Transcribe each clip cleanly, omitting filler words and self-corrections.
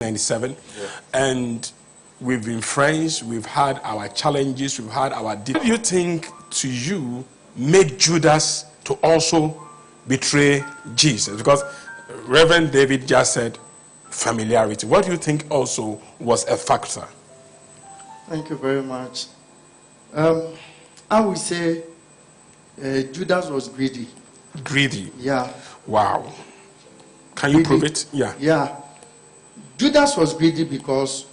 1997, and we've been friends. We've had our challenges. We've had our. What do you think to you made Judas to also betray Jesus? Because Reverend David just said familiarity. What do you think also was a factor? Thank you very much. I would say Judas was greedy. Greedy? Yeah. Wow. Can you prove it? Yeah. Yeah. Judas was greedy because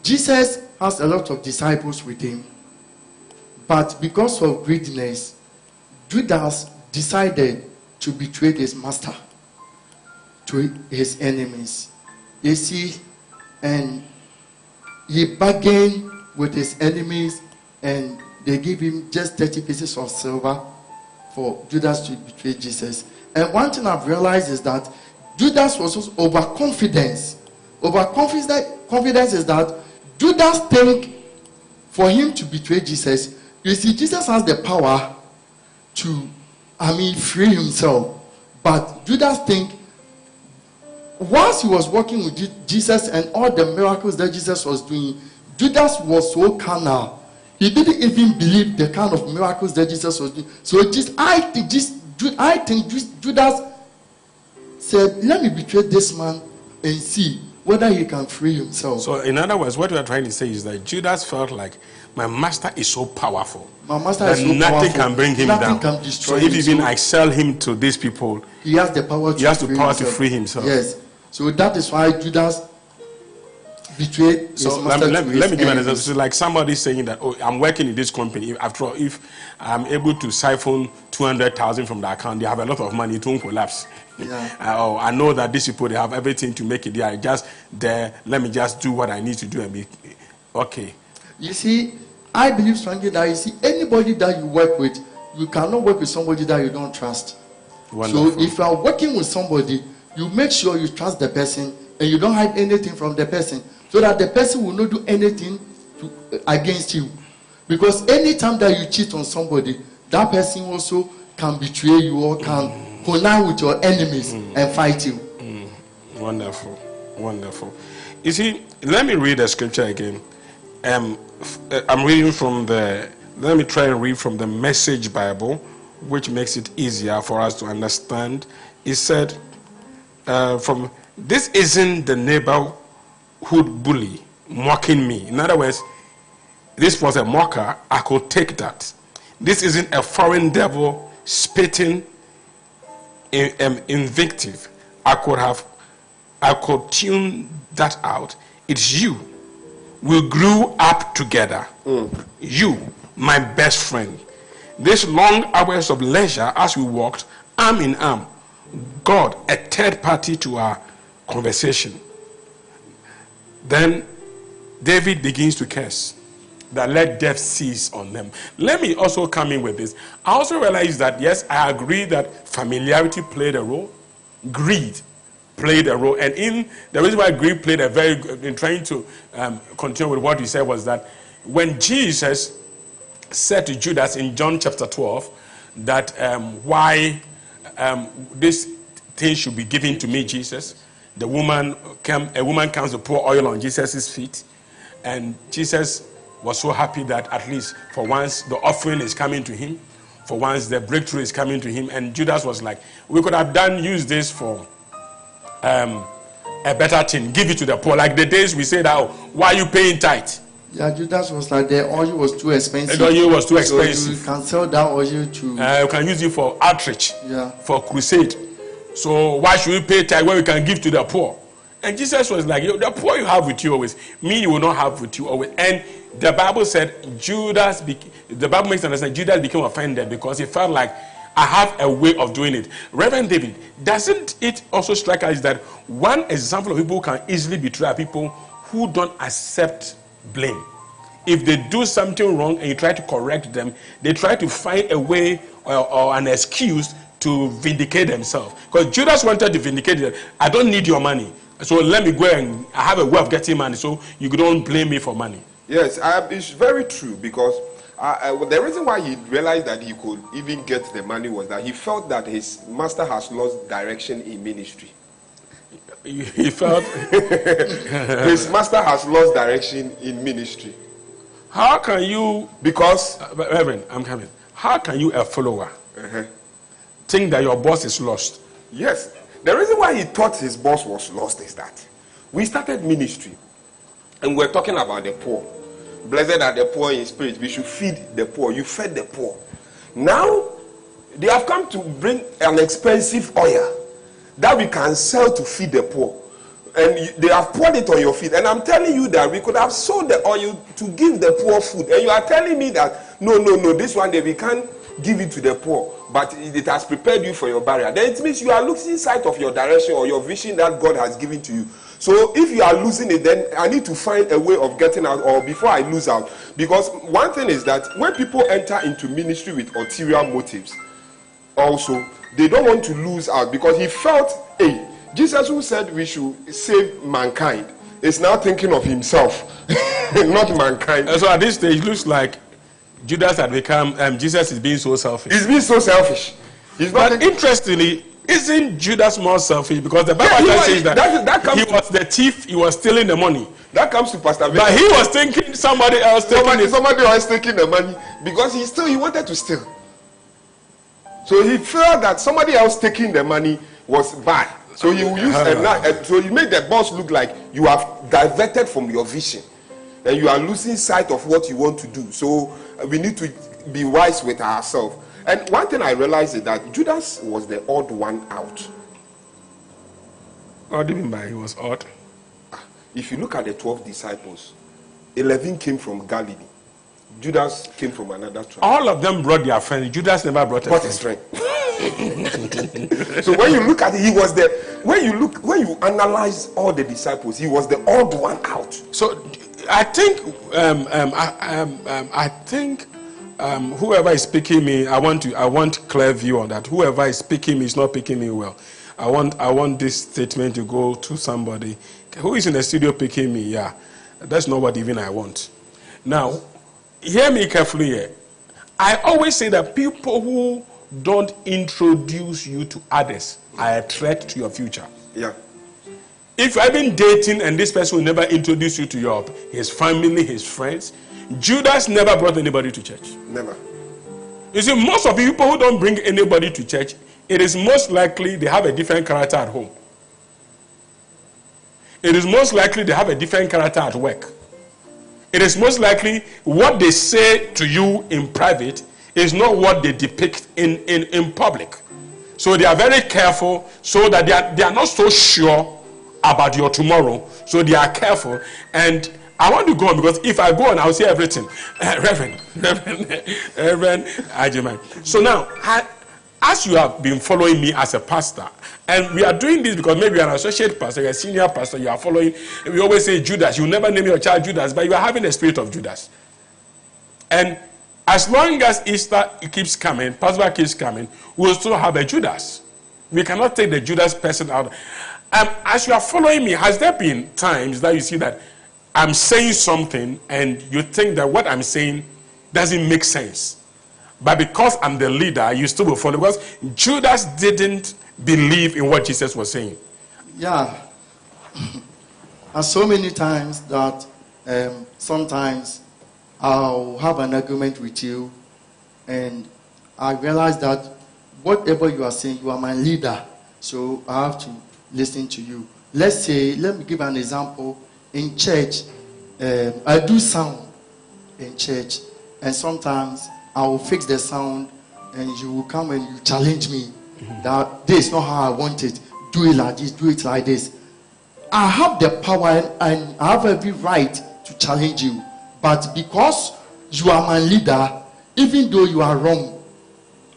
Jesus has a lot of disciples with him. But because of greediness, Judas decided to betray his master to his enemies. You see, and he bargained with his enemies, and they give him just 30 pieces of silver for Judas to betray Jesus. And one thing I've realized is that Judas was also overconfident. Confidence is that Judas think for him to betray Jesus, you see, Jesus has the power to, free himself. But Judas think, whilst he was working with Jesus and all the miracles that Jesus was doing, Judas was so carnal. He didn't even believe the kind of miracles that Jesus was doing. So I think Judas said, let me betray this man and see whether he can free himself. So in other words, what you are trying to say is that Judas felt like my master is so powerful. My master is so powerful. Nothing can bring him down. Nothing can destroy him. So if even I sell him to these people, he has the power to free himself. Yes. So that is why Judas betrayed his master. Let me give an example. So like somebody saying that, oh, I'm working in this company. After all, if I'm able to siphon 200,000 from the account, they have a lot of money, it won't collapse. Yeah. I know that these people, they have everything to make it. They are just there. Let me just do what I need to do and be okay. You see, I believe strongly that, you see, anybody that you work with, you cannot work with somebody that you don't trust. Wonderful. So if you are working with somebody, you make sure you trust the person and you don't hide anything from the person, so that the person will not do anything against you. Because anytime that you cheat on somebody, that person also can betray you or can connive with your enemies and fight you. Wonderful. Wonderful. You see, let me read the scripture again. I'm reading from let me try and read from the Message Bible, which makes it easier for us to understand. It said, this isn't the neighborhood bully mocking me. In other words, this was a mocker. I could take that. This isn't a foreign devil spitting invective. I could tune that out. It's you. We grew up together. You, my best friend. These long hours of leisure as we walked arm in arm. God, a third party to our conversation. Then David begins to curse that let death cease on them. Let me also come in with this. I also realize that, yes, I agree that familiarity played a role. Greed played a role. And in the reason why greed played a very good, in trying to continue with what you said, was that when Jesus said to Judas in John chapter 12 that why this thing should be given to me, Jesus, a woman comes to pour oil on Jesus' feet, and Jesus was so happy that at least for once the offering is coming to him, for once the breakthrough is coming to him. And Judas was like, we could have used this for a better thing, give it to the poor. Like the days we say that, oh, why are you paying tithe? Yeah, Judas was like, the oil was too expensive. The oil was too expensive. So you can sell that oil to... you can use it for outreach, yeah, for crusade. So why should we pay tithe when we can give to the poor? And Jesus was like, the poor you have with you always, me you will not have with you always. And the Bible said the Bible makes us understand Judas became offended because he felt like, I have a way of doing it. Reverend David, doesn't it also strike us that one example of people who can easily betray people who don't accept blame? If they do something wrong and you try to correct them, they try to find a way or an excuse to vindicate themselves. Because Judas wanted to vindicate them. I don't need your money, so let me go and I have a way of getting money, so you don't blame me for money. Yes, it's very true, because the reason why he realized that he could even get the money was that he felt that his master has lost direction in ministry. he felt his master has lost direction in ministry. How can you, because Reverend, I'm coming. How can you, a follower, think that your boss is lost? Yes. The reason why he thought his boss was lost is that we started ministry and we're talking about the poor. Blessed are the poor in spirit. We should feed the poor. You fed the poor. Now, they have come to bring an expensive oil that we can sell to feed the poor. And they have poured it on your feet. And I'm telling you that we could have sold the oil to give the poor food. And you are telling me that, no, this one day we can't give it to the poor. But it has prepared you for your barrier. Then it means you are losing sight of your direction or your vision that God has given to you. So if you are losing it, then I need to find a way of getting out, or before I lose out. Because one thing is that when people enter into ministry with ulterior motives, also, they don't want to lose out, because he felt, hey, Jesus who said we should save mankind is now thinking of himself, not mankind. So at this stage, it looks like Judas had become, Jesus is being so selfish. He's being so selfish. But interestingly, isn't Judas more selfish? Because the Bible says that he was the thief, he was stealing the money. That comes to Pastor Victor. But he was thinking somebody else taking the money, because he wanted to steal. So he felt that somebody else taking the money was bad. So he used so he made the boss look like you have diverted from your vision and you are losing sight of what you want to do. So we need to be wise with ourselves. And one thing I realized is that Judas was the odd one out. What do you mean by he was odd? If you look at the 12 disciples, 11 came from Galilee. Judas came from another tribe. All of them brought their friends. Judas never brought his friend. So when you look at it, he was when you analyze all the disciples, he was the odd one out. So I think whoever is picking me, I want clear view on that. Whoever is picking me is not picking me well. I want this statement to go to somebody who is in the studio picking me. Yeah, that's not what even I want. Now, hear me carefully here. I always say that people who don't introduce you to others are a threat to your future. Yeah. If I've been dating and this person will never introduce you to his family, his friends, Judas never brought anybody to church. Never. You see, most of the people who don't bring anybody to church, it is most likely they have a different character at home. It is most likely they have a different character at work. It is most likely what they say to you in private is not what they depict in public. So they are very careful so that they are not so sure about your tomorrow. So they are careful. And I want to go on, because if I go on, I'll say everything. Reverend Ajimai. So now, as you have been following me as a pastor, and we are doing this because maybe you're an associate pastor, you're a senior pastor, you are following, and we always say Judas. You never name your child Judas, but you are having the spirit of Judas. And as long as Easter keeps coming, Passover keeps coming, we'll still have a Judas. We cannot take the Judas person out. As you are following me, has there been times that you see that I'm saying something and you think that what I'm saying doesn't make sense? But because I'm the leader, you still will follow, because Judas didn't believe in what Jesus was saying. Yeah. And so many times that sometimes I'll have an argument with you and I realize that whatever you are saying, you are my leader. So I have to listen to you. Let's say, let me give an example. In church, I do sound in church, and sometimes I will fix the sound and you will come and you challenge me that this is not how I want it. Do it like this, do it like this. I have the power and I have every right to challenge you. But because you are my leader, even though you are wrong,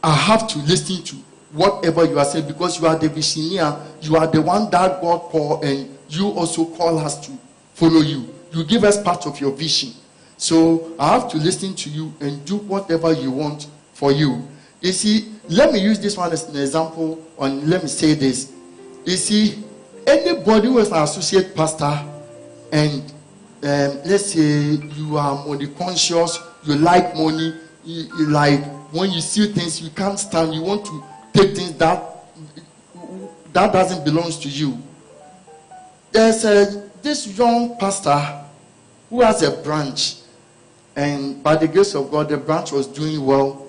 I have to listen to whatever you are saying, because you are the visioneer. You are the one that God called, and you also call us to follow you. You give us part of your vision. So I have to listen to you and do whatever you want for you. You see, let me use this one as an example, and let me say this. You see, anybody who is an associate pastor and let's say you are money conscious, you like money, you like when you see things you can't stand, you want to take things that doesn't belong to you. there's this young pastor who has a branch, and by the grace of God, the branch was doing well.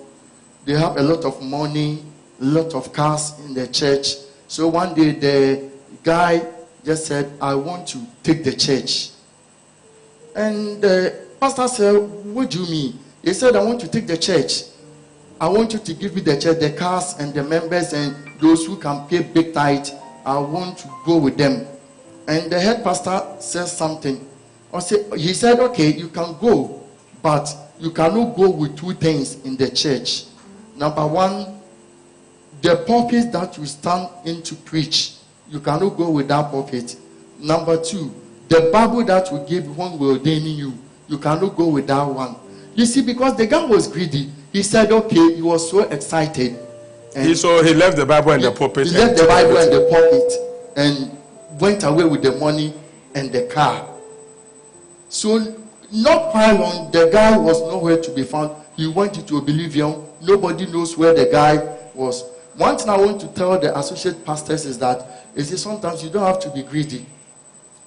They have a lot of money, a lot of cars in the church. So one day the guy just said, I want to take the church. And the pastor said, what do you mean? He said, I want to take the church. I want you to give me the church, the cars and the members and those who can pay big tithe. I want to go with them. And the head pastor said something. He said, okay, you can go, but you cannot go with two things in the church. Number one, the pulpit that you stand in to preach, you cannot go with that pulpit. Number two, the Bible that we give when we're ordaining you, you cannot go with that one. You see, because the guy was greedy, he said, okay, he was so excited. And he left the Bible and the pulpit. He left the Bible and the pulpit and went away with the money and the car. So, not quite long, the guy was nowhere to be found. He went into oblivion. Nobody knows where the guy was. One thing I want to tell the associate pastors is that sometimes you don't have to be greedy.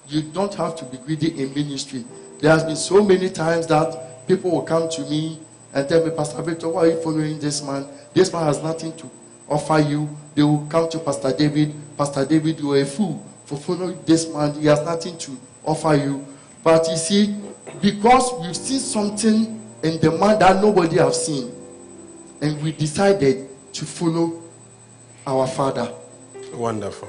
You don't have to be greedy in ministry. There has been so many times that people will come to me and tell me, Pastor Victor, why are you following this man? This man has nothing to offer you. They will come to Pastor David. Pastor David, you are a fool for following this man. He has nothing to offer you. But you see, because we've seen something in the man that nobody has seen, and we decided to follow our Father. Wonderful.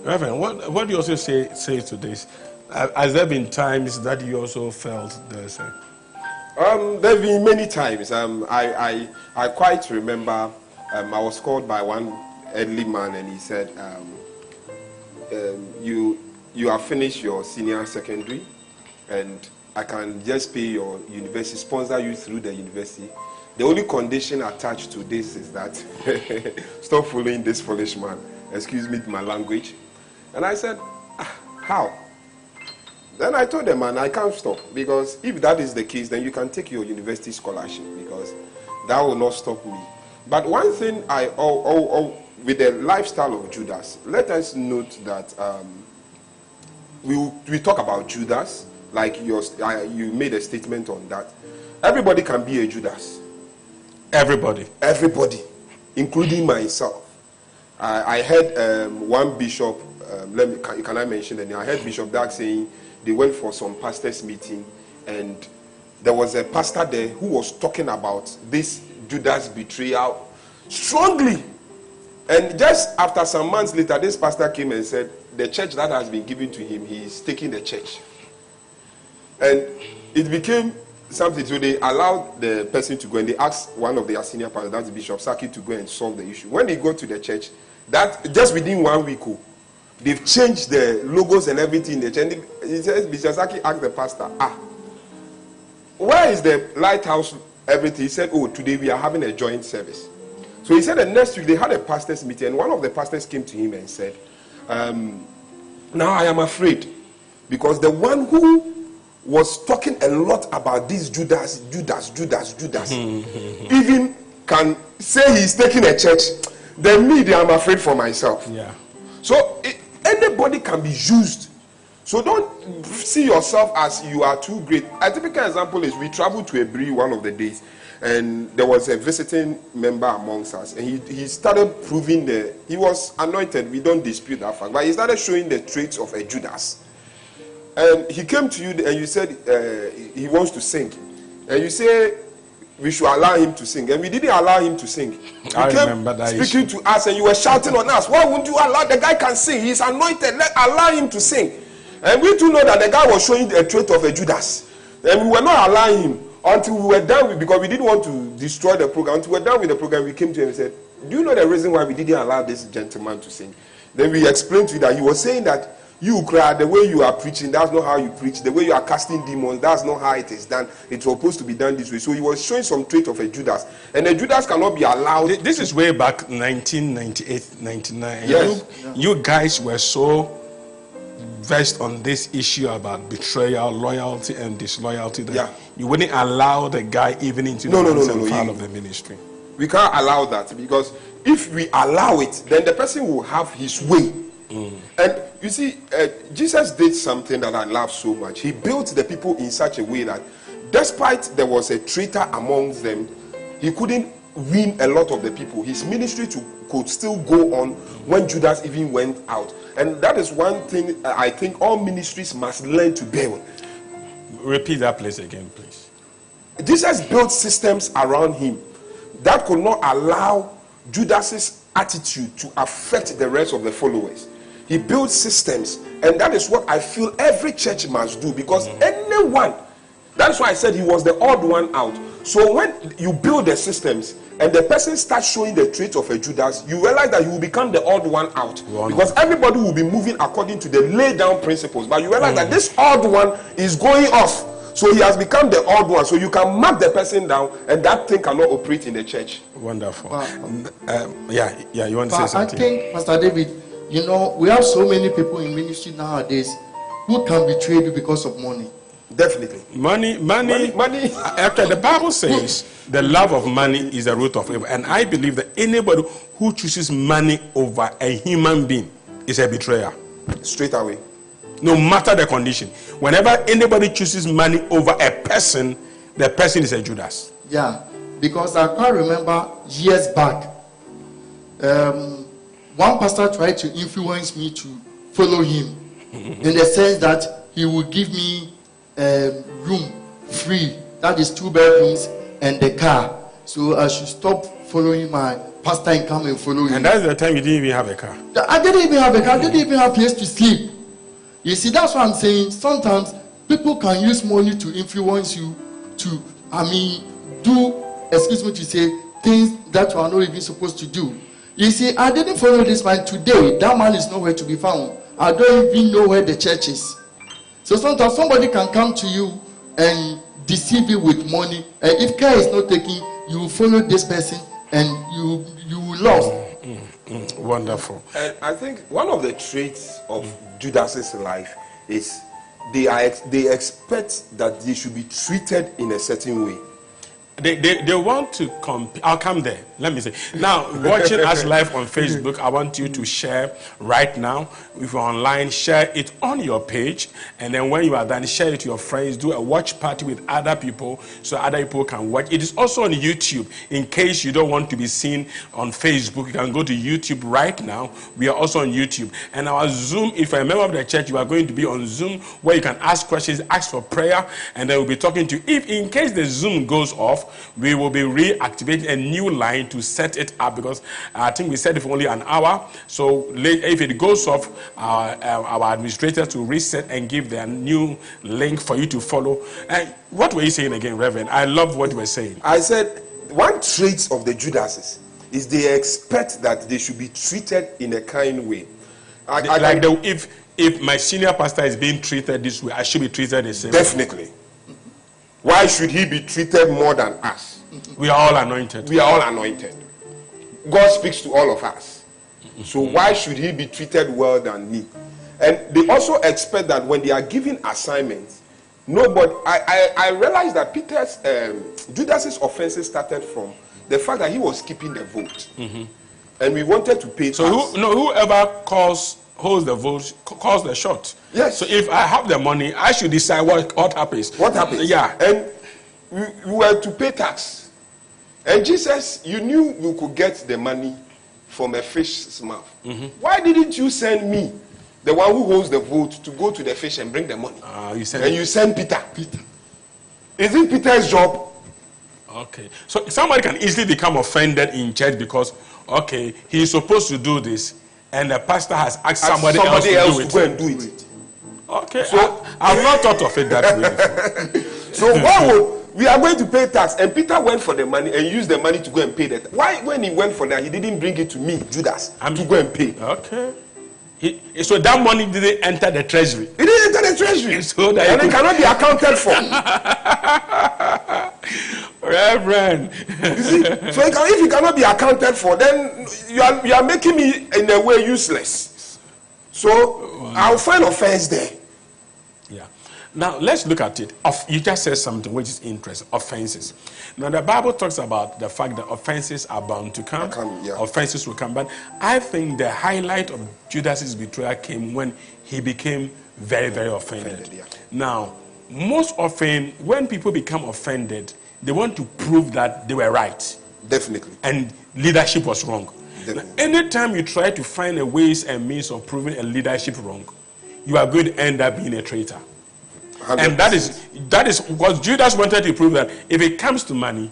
Reverend, what do you also say to this? Has there been times that you also felt this? There have been many times. I quite remember I was called by one elderly man and he said, you have finished your senior secondary and I can just pay your university, sponsor you through the university. The only condition attached to this is that stop following this foolish man. Excuse me my language. And I said, how? Then I told the man, I can't stop, because if that is the case, then you can take your university scholarship, because that will not stop me. But one thing with the lifestyle of Judas, let us note that we talk about Judas, like you made a statement on that. Everybody can be a Judas. Everybody, including myself. I heard one bishop. Can I mention the name? I heard Bishop Dag saying they went for some pastors' meeting, and there was a pastor there who was talking about this Judas betrayal strongly. And just after some months later, this pastor came and said, the church that has been given to him, he is taking the church. And it became something. So they allowed the person to go, and they asked one of their senior pastors, that's Bishop Saki, to go and solve the issue. When they go to the church, that just within 1 week, they've changed the logos and everything in the church. He says, Bishop Saki asked the pastor, where is the lighthouse, everything? He said, today we are having a joint service. So he said the next week they had a pastors meeting, and one of the pastors came to him and said, now I am afraid, because the one who was talking a lot about this Judas, even can say he's taking a church, then me, I'm afraid for myself. Yeah. So anybody can be used. So don't see yourself as you are too great. A typical example is we traveled to Ebri one of the days, and there was a visiting member amongst us, and he started proving he was anointed. We don't dispute that fact, but he started showing the traits of a Judas. And he came to you and you said he wants to sing, and you say we should allow him to sing, and we didn't allow him to sing. I remember that speaking to us, and you were shouting on us. Why wouldn't you allow the guy can sing? He's anointed. Allow him to sing. And we too know that the guy was showing a trait of a Judas, and we were not allowing him until we were done with, because we didn't want to destroy the program. Until we were done with the program, we came to him and said, do you know the reason why we didn't allow this gentleman to sing? Then we explained to you that he was saying that you cry, the way you are preaching, that's not how you preach. The way you are casting demons, that's not how it is done. It's supposed to be done this way. So he was showing some trait of a Judas. And a Judas cannot be allowed. This is way back 1998, 99. Yes. You guys were so versed on this issue about betrayal, loyalty, and disloyalty that you wouldn't allow the guy even into the part of the ministry. We can't allow that, because if we allow it, then the person will have his way. And you see, Jesus did something that I love so much. He built the people in such a way that despite there was a traitor amongst them, he couldn't win a lot of the people. His ministry could still go on when Judas even went out. And that is one thing I think all ministries must learn to build. Repeat that place again, please. Jesus built systems around him that could not allow Judas's attitude to affect the rest of the followers. He built systems, and that is what I feel every church must do, because anyone, that's why I said he was the odd one out. So when you build the systems and the person starts showing the traits of a Judas, you realize that you will become the odd one out. Because everybody will be moving according to the laid down principles, but you realize that this odd one is going off. So he has become the odd one. So you can mark the person down, and that thing cannot operate in the church. Wonderful. You want to say something? I think, Pastor David, you know, we have so many people in ministry nowadays who can betray you because of money. Definitely. Money. After the Bible says the love of money is the root of evil. And I believe that anybody who chooses money over a human being is a betrayer. Straight away. No matter the condition. Whenever anybody chooses money over a person, the person is a Judas. Yeah, because I can't remember years back, one pastor tried to influence me to follow him in the sense that he would give me room free, that is 2 bedrooms and the car, so I should stop following my pastor and come and follow him. And that's the time you didn't even have a car. I didn't even have a car. I didn't even have a place to sleep. You see, that's what I'm saying. Sometimes people can use money to influence you to, do, excuse me to say, things that you are not even supposed to do. You see, I didn't follow this man today. That man is nowhere to be found. I don't even know where the church is. So sometimes somebody can come to you and deceive you with money. And if care is not taken, you will follow this person and you will lose. Wonderful. And I think one of the traits of Judas's life is they expect that they should be treated in a certain way. They want to compete. I'll come there. Let me say. Now, watching us live on Facebook, I want you to share right now. If you're online, share it on your page. And then when you are done, share it to your friends. Do a watch party with other people so other people can watch. It is also on YouTube. In case you don't want to be seen on Facebook, you can go to YouTube right now. We are also on YouTube. And our Zoom, if you're a member of the church, you are going to be on Zoom where you can ask questions, ask for prayer, and then we'll be talking to you. If in case the Zoom goes off, we will be reactivating a new line to set it up, because I think we set it for only an hour. So if it goes off, our administrators will reset and give their new link for you to follow. And what were you saying again, Reverend? I love what you were saying. I said one trait of the Judases is they expect that they should be treated in a kind way. If my senior pastor is being treated this way, I should be treated the same way. Definitely. Why should he be treated more than us? We are all anointed. We are all anointed. God speaks to all of us. So why should he be treated well than me? And they also expect that when they are giving assignments, nobody. I realized that Judas's offenses started from the fact that he was keeping the vote, and we wanted to pay. So whoever holds the vote calls the shot. Yes. So if I have the money, I should decide what happens. What happens? Yeah. And we were to pay tax. And Jesus, you knew you could get the money from a fish's mouth. Why didn't you send me, the one who holds the vote, to go to the fish and bring the money? You send Peter. Isn't Peter's job? Okay. So somebody can easily become offended in church because, okay, he's supposed to do this, and the pastor has asked somebody else to go and do it. Okay, so I've not thought of it that way before. So we are going to pay tax, and Peter went for the money and used the money to go and pay that. Why, when he went for that, he didn't bring it to me, Judas, to go and pay? Okay. So that money didn't enter the treasury. It didn't enter the treasury, so that and it cannot be accounted for. Reverend. You see, so if it cannot be accounted for, then you are making me in a way useless. So I'll find offense there. Yeah. Now, let's look at it. You just said something which is interesting. Offenses. Now, the Bible talks about the fact that offenses are bound to come. Offenses will come. But I think the highlight of Judas's betrayal came when he became very, very offended. Now, most often, when people become offended, they want to prove that they were right. Definitely. And leadership was wrong. Now, anytime you try to find a ways and means of proving a leadership wrong, you are going to end up being a traitor. 100%. And that is what Judas wanted to prove, that if it comes to money,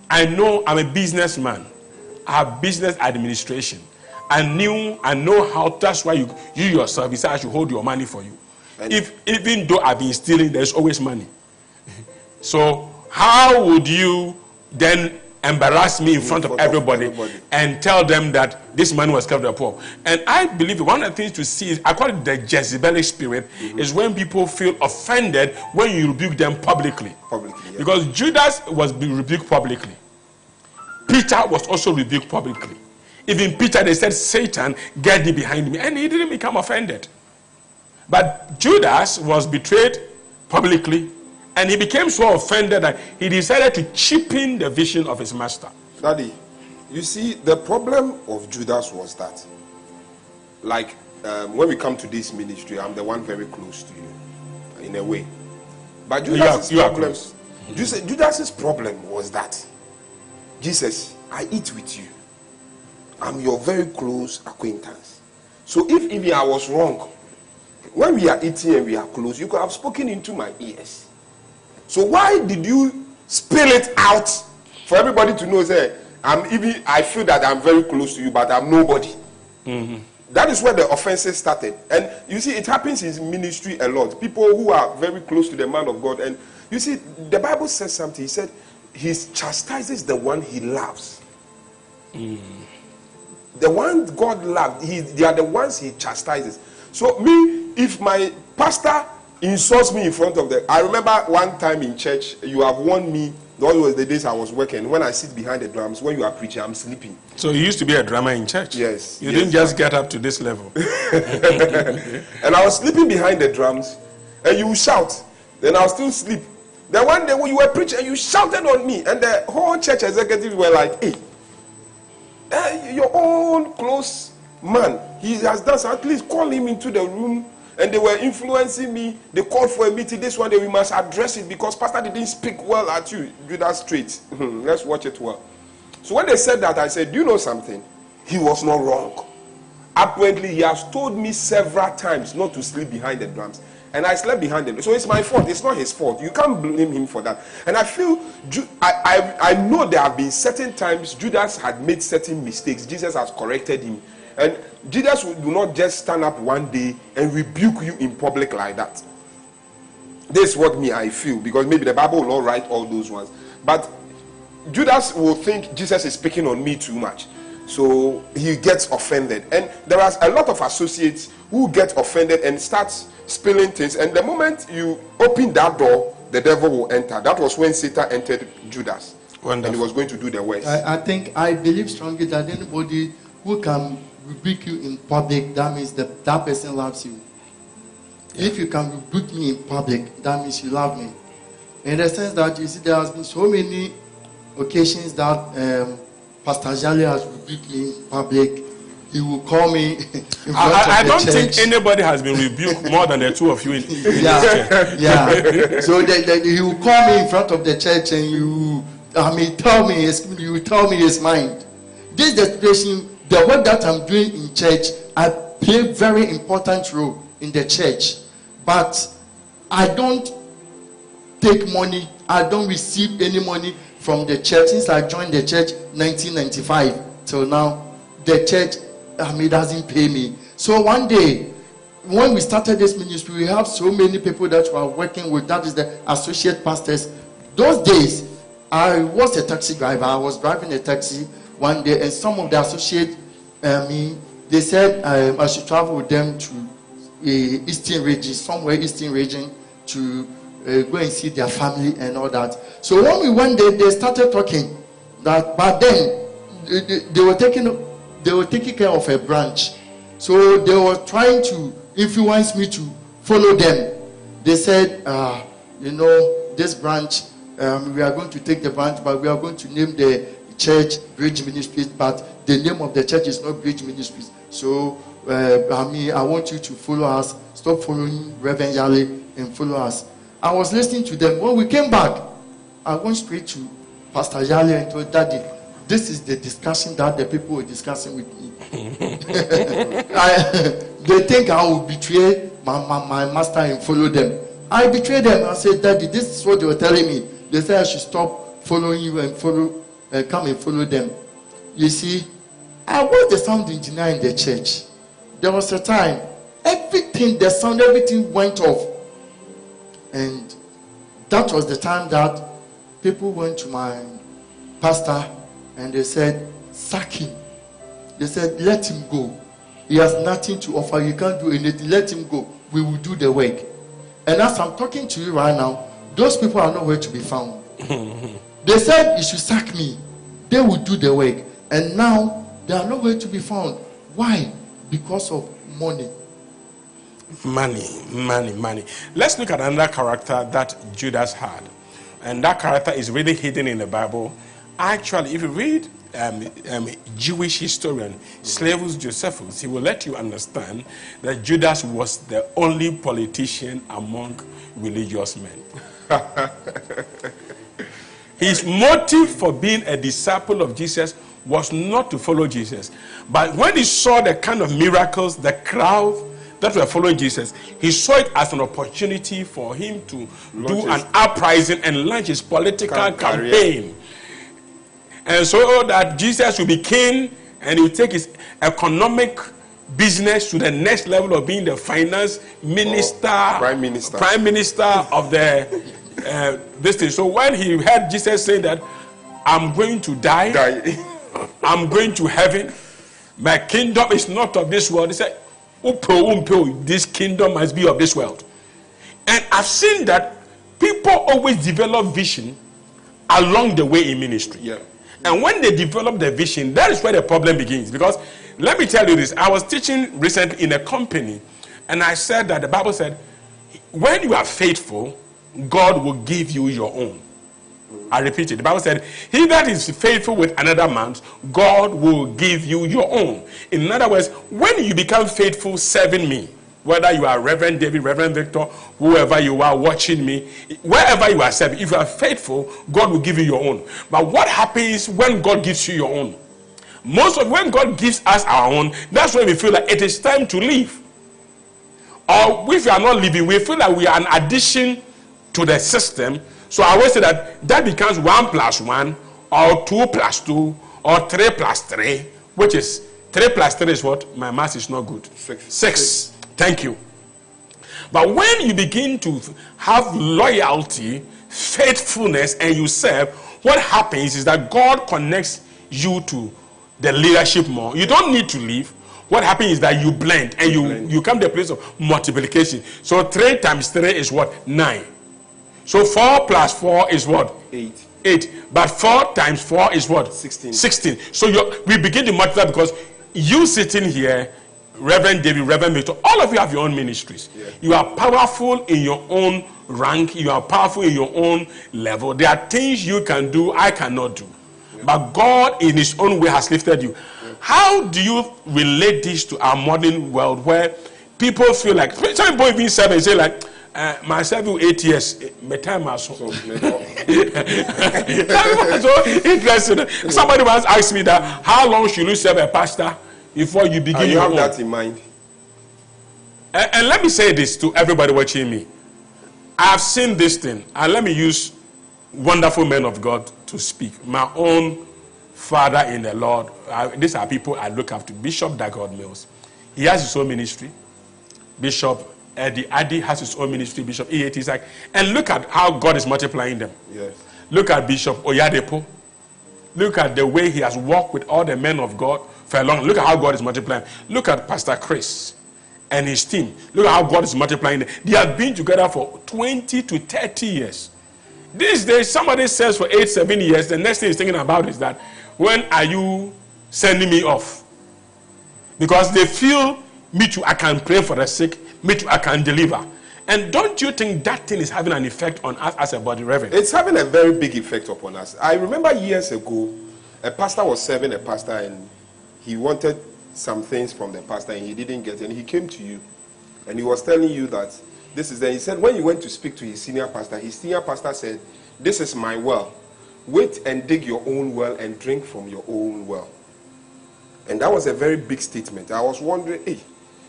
I know I'm a businessman. I have business administration. I know how. That's why you yourself, he said, I should hold your money for you. And even though I've been stealing, there's always money. So how would you then embarrass me in front of everybody and tell them that this money was kept the poor? And I believe one of the things to see is, I call it the Jezebelic spirit, is when people feel offended when you rebuke them publicly. Because Judas was being rebuked publicly. Peter was also rebuked publicly. Even Peter, they said, Satan, get thee behind me. And he didn't become offended. But Judas was betrayed publicly. And he became so offended that he decided to cheapen the vision of his master. Daddy, you see, the problem of Judas was that, like, when we come to this ministry, I'm the one very close to you, in a way. But Judas's problem was that, Jesus, I eat with you. I'm your very close acquaintance. So if even I was wrong, when we are eating and we are close, you could have spoken into my ears. So why did you spill it out for everybody to know? Say, I feel that I'm very close to you, but I'm nobody. That is where the offenses started. And you see, it happens in ministry a lot. People who are very close to the man of God. And you see, the Bible says something. He said, he chastises the one he loves. The one God loved, they are the ones he chastises. So me, if my pastor insults me in front of them. I remember one time in church, you have warned me, those were the days I was working, when I sit behind the drums, when you are preaching, I'm sleeping. So you used to be a drummer in church? Yes. You didn't just get up to this level. And I was sleeping behind the drums, and you shout. Then I'll still sleep. Then one day when you were preaching, and you shouted on me, and the whole church executive were like, hey, your own close man, he has done something, please call him into the room. And they were influencing me. They called for a meeting. This one day we must address it because pastor didn't speak well at you. Judas straight. Let's watch it well. So when they said that, I said, do you know something? He was not wrong. Apparently, he has told me several times not to sleep behind the drums. And I slept behind them. So it's my fault. It's not his fault. You can't blame him for that. And I feel, I know there have been certain times Judas had made certain mistakes. Jesus has corrected him. And Jesus will not just stand up one day and rebuke you in public like that. This is what I feel, because maybe the Bible will not write all those ones. But Judas will think Jesus is picking on me too much. So he gets offended. And there are a lot of associates who get offended and start spilling things. And the moment you open that door, the devil will enter. That was when Satan entered Judas. Wonderful. And he was going to do the worst. I believe strongly that anybody who can rebuke you in public, that means that person loves you. If you can rebuke me in public, that means you love me. In the sense that, you see, there has been so many occasions that Pastor Yalley has rebuked me in public. He will call me in front of I don't the church. think anybody has been rebuked more than the two of you in this church. Yeah. So he will call me in front of the church and you will tell me his mind. This is the situation. The work that I'm doing in church, I play a very important role in the church. But I don't take money. I don't receive any money from the church. Since I joined the church 1995 till now, the church, doesn't pay me. So one day, when we started this ministry, we have so many people that we are working with. That is the associate pastors. Those days, I was a taxi driver. I was driving a taxi one day, and some of the associates, they said I should travel with them to Eastern region, somewhere Eastern region, to go and see their family and all that. So when we went there, they started talking that, but then they were taking care of a branch. So they were trying to influence me to follow them. they said, this branch, we are going to take the branch, but we are going to name the church Bridge Ministries, but the name of the church is not Bridge Ministries. So, I want you to follow us. Stop following Reverend Yalley and follow us. I was listening to them. When we came back, I went straight to Pastor Yalley and told Daddy, this is the discussion that the people were discussing with me. They think I will betray my master and follow them. I betrayed them. I said, Daddy, this is what they were telling me. They said I should stop following you and come and follow them. You see, I was the sound engineer in the church. There was a time, everything went off. And that was the time that people went to my pastor and they said, sack him. They said, let him go. He has nothing to offer. You can't do anything. Let him go. We will do the work. And as I'm talking to you right now, those people are nowhere to be found. They said, you should sack me. They will do the work. And now, they are nowhere to be found. Why? Because of money. Money. Let's look at another character that Judas had. And that character is really hidden in the Bible. Actually, if you read Jewish historian Flavius Josephus, he will let you understand that Judas was the only politician among religious men. His motive for being a disciple of Jesus was not to follow Jesus. But when he saw the kind of miracles, the crowd that were following Jesus, he saw it as an opportunity for him to do an uprising and launch his political campaign. And so that Jesus will be king and he will take his economic business to the next level of being the finance minister, prime minister of the this thing. So when he heard Jesus saying that, I'm going to die. I'm going to heaven, my kingdom is not of this world, he said, this kingdom must be of this world. And I've seen that people always develop vision along the way in ministry. Yeah. And when they develop the vision, that is where the problem begins. Because let me tell you this, I was teaching recently in a company, and I said that the Bible said, when you are faithful, God will give you your own. I repeat it. The Bible said, he that is faithful with another man, God will give you your own. In other words, when you become faithful serving me, whether you are Reverend David, Reverend Victor, whoever you are watching me, wherever you are serving, if you are faithful, God will give you your own. But what happens when God gives you your own? Most of when God gives us our own, that's when we feel like it is time to leave. Or if we are not leaving, we feel like we are an addition to the system. So I always say that becomes 1 + 1, or 2 + 2, or 3 + 3, which is 3 + 3 is what? My math is not good. 6. Thank you. But when you begin to have loyalty, faithfulness, and you serve, what happens is that God connects you to the leadership more. You don't need to leave. What happens is that you blend, and you come to a place of multiplication. So 3 × 3 is what? 9. So 4 + 4 is what? 8. But 4 × 4 is what? 16. So we begin to multiply because you sitting here, Reverend David, Reverend Victor, all of you have your own ministries. Yeah. You are powerful in your own rank. You are powerful in your own level. There are things you can do, I cannot do. Yeah. But God in his own way has lifted you. Yeah. How do you relate this to our modern world where people feel like, some people even serve and say like, my service 8 years, my time has so interesting. Somebody once asked me that, how long should you serve a pastor before you begin you have that in mind? And let me say this to everybody watching me. I have seen this thing, and let me use wonderful men of God to speak. My own father in the Lord, these are people I look up to. Bishop Dagod Mills, he has his own ministry. Bishop Adi has his own ministry. Bishop E.A.T. Isaac, and look at how God is multiplying them. Yes. Look at Bishop Oyadepo. Look at the way he has walked with all the men of God for a long. Look at how God is multiplying. Look at Pastor Chris and his team. Look at how God is multiplying them. They have been together for 20 to 30 years. These days, somebody says for 8-7 years, the next thing he's thinking about is that, when are you sending me off? Because they feel, me too, I can pray for the sick, me too, I can deliver. And don't you think that thing is having an effect on us as a body, Reverend? It's having a very big effect upon us. I remember years ago, a pastor was serving a pastor and he wanted some things from the pastor and he didn't get it. And he came to you and he was telling you that this is there. He said when you went to speak to his senior pastor said, "This is my well. Wait and dig your own well and drink from your own well." And that was a very big statement. I was wondering, hey,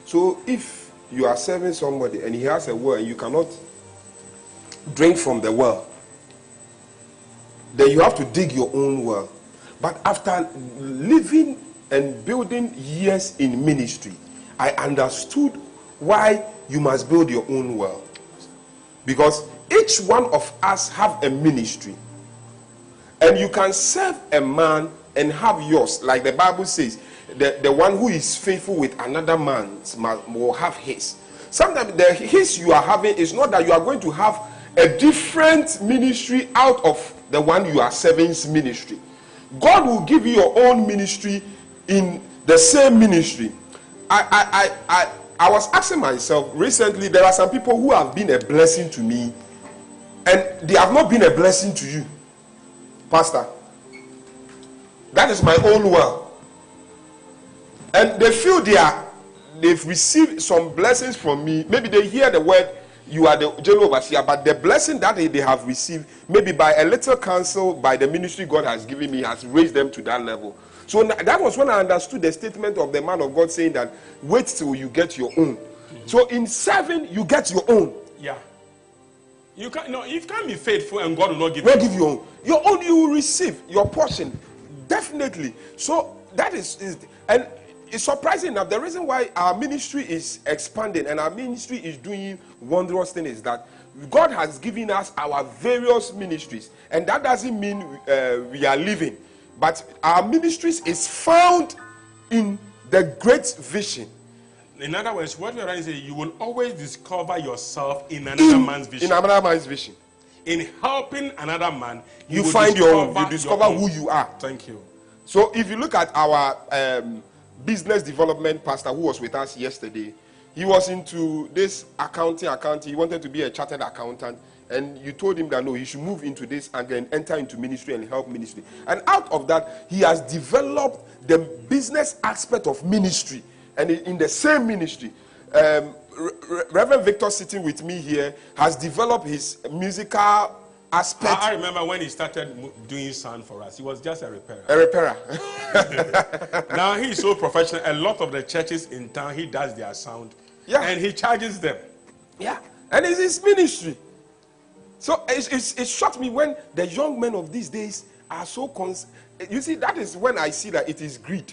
so if you are serving somebody and he has a well and you cannot drink from the well, then you have to dig your own well. But after living and building years in ministry, I understood why you must build your own well. Because each one of us have a ministry. And you can serve a man and have yours. Like the Bible says, the one who is faithful with another man will have his. Sometimes the his you are having is not that you are going to have a different ministry out of the one you are serving's ministry. God will give you your own ministry in the same ministry. I was asking myself recently, there are some people who have been a blessing to me and they have not been a blessing to you. Pastor, that is my own well. And they feel they've received some blessings from me. Maybe they hear the word, you are the general overseer, but the blessing that they have received, maybe by a little counsel, by the ministry God has given me, has raised them to that level. So that was when I understood the statement of the man of God saying that, wait till you get your own. So in serving, you get your own. Yeah. You can't be faithful and God will not give you your own. Your own you will receive, your portion. Definitely. So that is and it's surprising enough. The reason why our ministry is expanding and our ministry is doing wondrous things is that God has given us our various ministries. And that doesn't mean we are living. But our ministries is found in the great vision. In other words, what we're trying to say, you will always discover yourself in another man's vision. In another man's vision. In helping another man, you find your own. You discover who you are. Thank you. So if you look at our business development pastor who was with us yesterday, he was into this accounting. He wanted to be a chartered accountant. And you told him that no, he should move into this and then enter into ministry and help ministry. And out of that, he has developed the business aspect of ministry. And in the same ministry, Reverend Victor sitting with me here has developed his musical aspect. I remember when he started doing sound for us, he was just a repairer. A repairer. Now he's so professional. A lot of the churches in town, he does their sound. Yeah. And he charges them. Yeah. And it's his ministry. So it shocked me when the young men of these days are so you see, that is when I see that it is greed.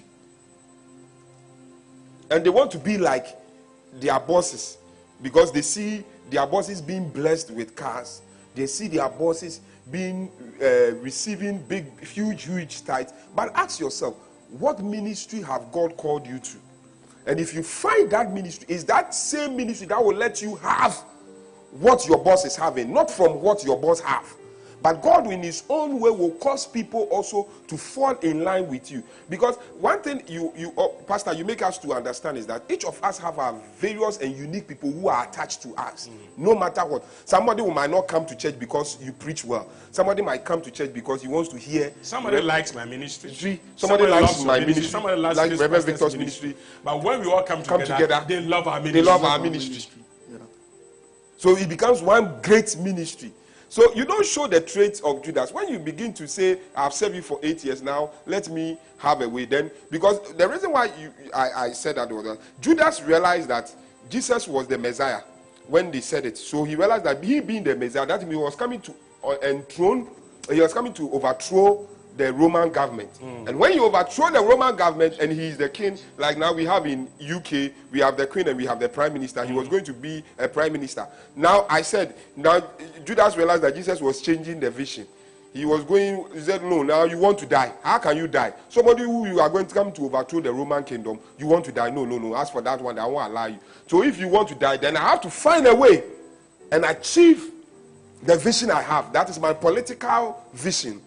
And they want to be like their bosses because they see their bosses being blessed with cars. They see their bosses being receiving big, huge tithes. But ask yourself, what ministry have God called you to? And if you find that ministry, is that same ministry that will let you have what your boss is having, not from what your boss have. But God in his own way will cause people also to fall in line with you. Because one thing Pastor, you make us to understand is that each of us have our various and unique people who are attached to us. No matter what. Somebody who might not come to church because you preach well. Somebody might come to church because he wants to hear. Somebody likes my ministry. Somebody likes my ministry. Somebody likes Reverend Victor's ministry. But when we all come together, they love our ministry. They love our ministry. Yeah. So it becomes one great ministry. So you don't show the traits of Judas. When you begin to say, I've served you for 8 years now, let me have a way then. Because the reason why I said that was that Judas realized that Jesus was the Messiah when they said it. So he realized that he being the Messiah, that he was coming to overthrow the Roman government. And when you overthrow the Roman government and he is the king, like now we have in UK, we have the queen and we have the prime minister. He was going to be a prime minister. Now Judas realized that Jesus was changing the vision. He said, no, now you want to die. How can you die? Somebody who you are going to come to overthrow the Roman kingdom, you want to die. No. As for that one, I won't allow you. So if you want to die, then I have to find a way and achieve the vision I have. That is my political vision.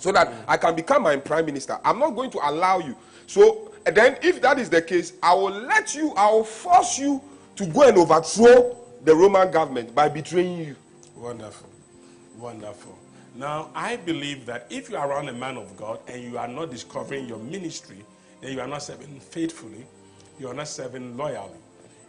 So that I can become my prime minister. I'm not going to allow you. So then if that is the case, I will force you to go and overthrow the Roman government by betraying you. Wonderful. Wonderful. Now, I believe that if you are around a man of God and you are not discovering your ministry, then you are not serving faithfully, you are not serving loyally.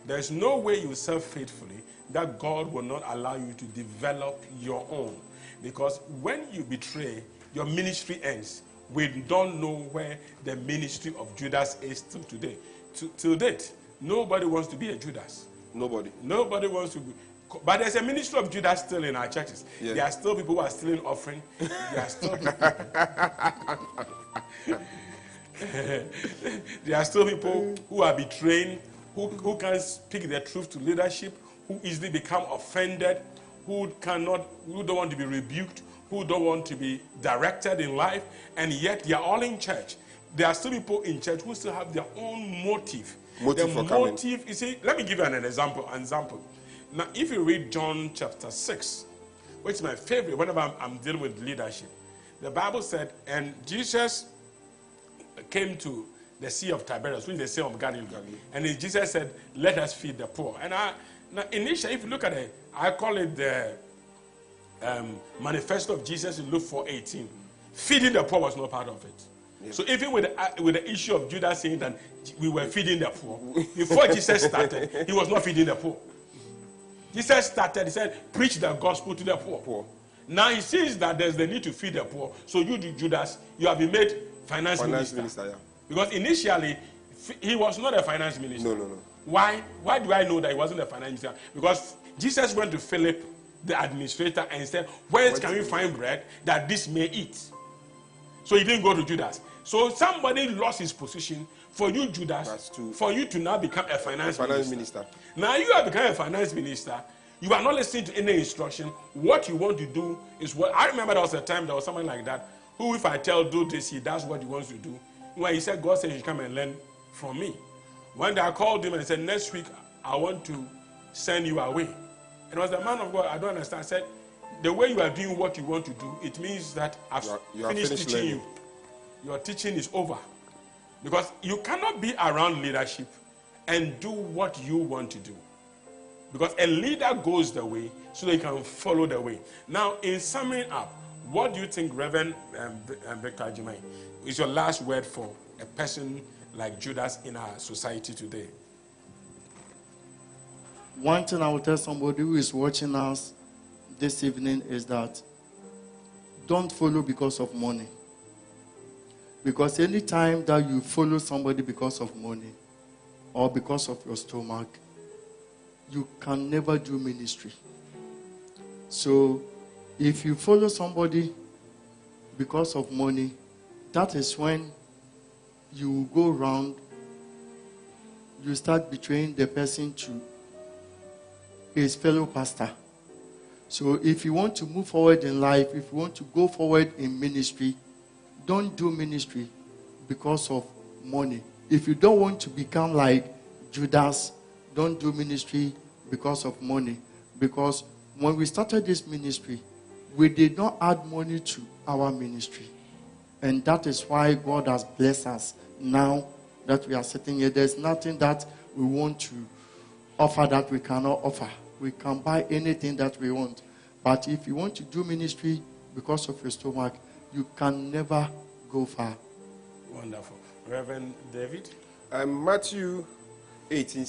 There's no way you serve faithfully that God will not allow you to develop your own. Because when you betray, your ministry ends. We don't know where the ministry of Judas is till today. Till date, nobody wants to be a Judas. Nobody. Nobody wants to be. But there's a ministry of Judas still in our churches. Yeah. There are still people who are stealing offering. There are still there are still people who are betraying, who can't speak the truth to leadership, who easily become offended, who don't want to be rebuked, who don't want to be directed in life, and yet they are all in church. There are still people in church who still have their own motive. You see, let me give you an example. Now, if you read John chapter 6, which is my favorite whenever I'm dealing with leadership, the Bible said, and Jesus came to the Sea of Tiberias, which is the Sea of Galilee, and then Jesus said, let us feed the poor. And now initially, if you look at it, I call it the manifesto of Jesus in Luke 4:18. Feeding the poor was not part of it. Yeah. So even with the issue of Judas saying that we were feeding the poor, before Jesus started, he was not feeding the poor. Jesus started, he said, preach the gospel to the poor. Now he sees that there's the need to feed the poor. So you, Judas, you have been made finance minister. Yeah. Because initially, he was not a finance minister. No. Why do I know that he wasn't a finance minister? Because Jesus went to Philip, the administrator, and said, where can we find bread that this may eat? So he didn't go to Judas. So somebody lost his position for you, Judas, for you to now become a finance minister. Now you have become a finance minister. You are not listening to any instruction. What you want to do is what. I remember there was a time there was someone like that who, if I tell do this, he does what he wants to do. When he said, God said you should come and learn from me. One day I called him and said, next week I want to send you away. And it was the man of God, I don't understand. I said, the way you are doing what you want to do, it means that I've finished teaching you. Your teaching is over. Because you cannot be around leadership and do what you want to do. Because a leader goes the way so they can follow the way. Now, in summing up, what do you think, Reverend Victor Jimai, is your last word for a person like Judas in our society today? One thing I will tell somebody who is watching us this evening is that don't follow because of money. Because any time that you follow somebody because of money or because of your stomach, you can never do ministry. So if you follow somebody because of money, that is when you go around, you start betraying the person to his fellow pastor. So if you want to move forward in life, if you want to go forward in ministry, don't do ministry because of money. If you don't want to become like Judas, don't do ministry because of money. Because when we started this ministry, we did not add money to our ministry. And that is why God has blessed us now that we are sitting here. There's nothing that we want to offer that we cannot offer. We can buy anything that we want. But if you want to do ministry because of your stomach, you can never go far. Wonderful. Reverend David? Matthew 18.